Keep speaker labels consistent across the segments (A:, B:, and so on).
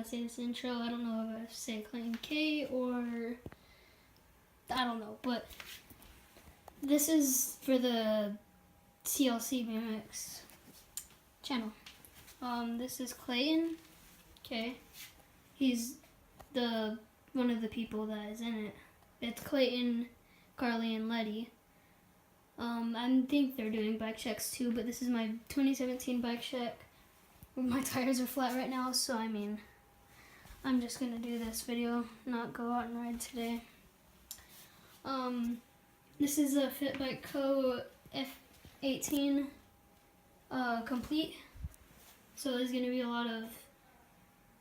A: say this intro. I don't know if I say Clayton K or I don't know, but this is for the TLC BMX channel. This is Clayton K. He's one of the people that is in it. It's Clayton, Carly, and Letty. I think they're doing bike checks too, but this is my 2017 bike check. My tires are flat right now, so I mean, I'm just gonna do this video, not go out and ride today. This is a Fit Bike Co. F18 complete. So there's gonna be a lot of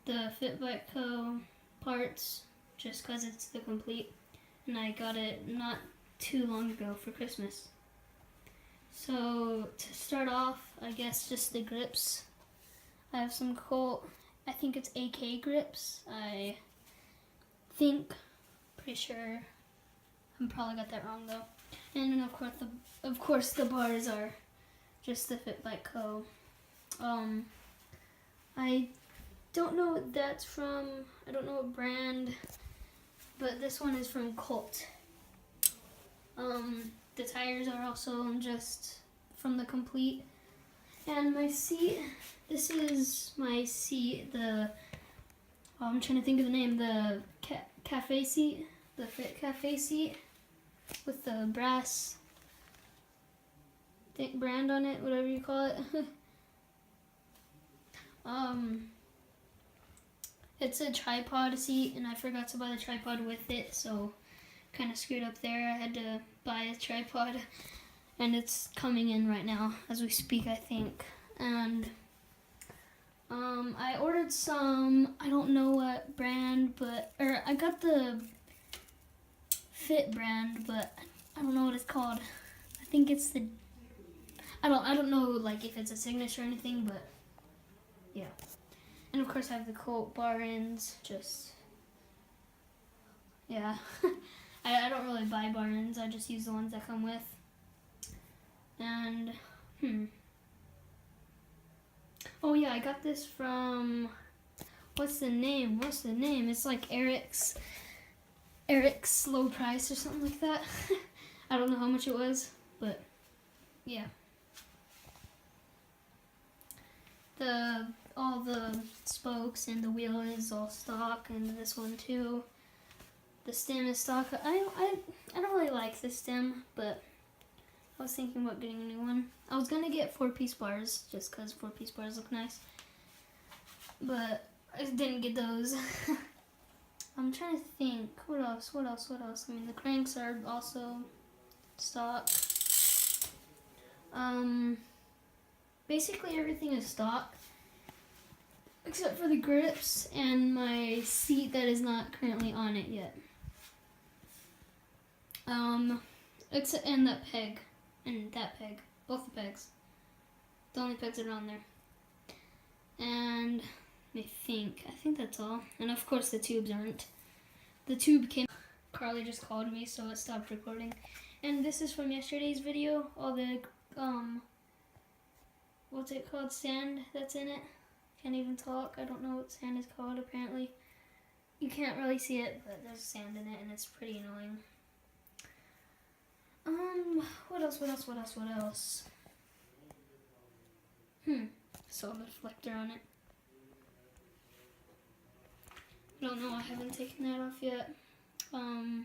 A: the Fit Bike Co. parts, just cause it's the complete. And I got it not too long ago for Christmas. So to start off, I guess just the grips. I have some Colt, I think it's AK grips. I think, pretty sure, I probably got that wrong though. And then of course the bars are just the Fit Bike Co. I don't know what that's from. I don't know what brand, but this one is from Colt. The tires are also just from the complete. And my seat, this is my seat, I'm trying to think of the name, the cafe seat, the Fit Cafe seat with the brass brand on it, whatever you call it. It's a tripod seat, and I forgot to buy the tripod with it, so kind of screwed up there. I had to buy a tripod, and it's coming in right now as we speak, I think. And I ordered some, I don't know what brand, or I got the Fit brand, but I don't know what it's called. I think it's I don't know like if it's a signature or anything, but yeah. And of course I have the Colt bar ends, yeah. I don't really buy bar ends, I just use the ones that come with. And, oh yeah, I got this from, what's the name? It's like Eric's low price or something like that. I don't know how much it was, but yeah. All the spokes and the wheel is all stock, and this one too. The stem is stock. I don't really like the stem, but I was thinking about getting a new one. I was gonna get 4-piece bars just cause 4-piece bars look nice, but I didn't get those. I'm trying to think, what else? I mean, the cranks are also stock. Basically everything is stock, except for the grips and my seat that is not currently on it yet. And that peg, both the pegs. The only pegs that are on there. And I think that's all. And of course the tubes aren't. The tube came, Carly just called me, so it stopped recording. And this is from yesterday's video, all the, what's it called, sand that's in it. Can't even talk, I don't know what sand is called apparently. You can't really see it, but there's sand in it and it's pretty annoying. What else? Saw the reflector on it. I don't know, I haven't taken that off yet. I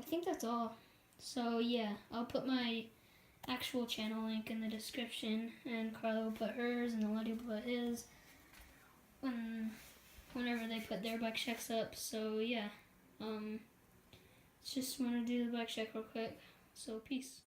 A: think that's all. So yeah, I'll put my actual channel link in the description, and Carla will put hers, and Letty will put his, whenever they put their bike checks up. So yeah, just want to do the bike check real quick. So peace.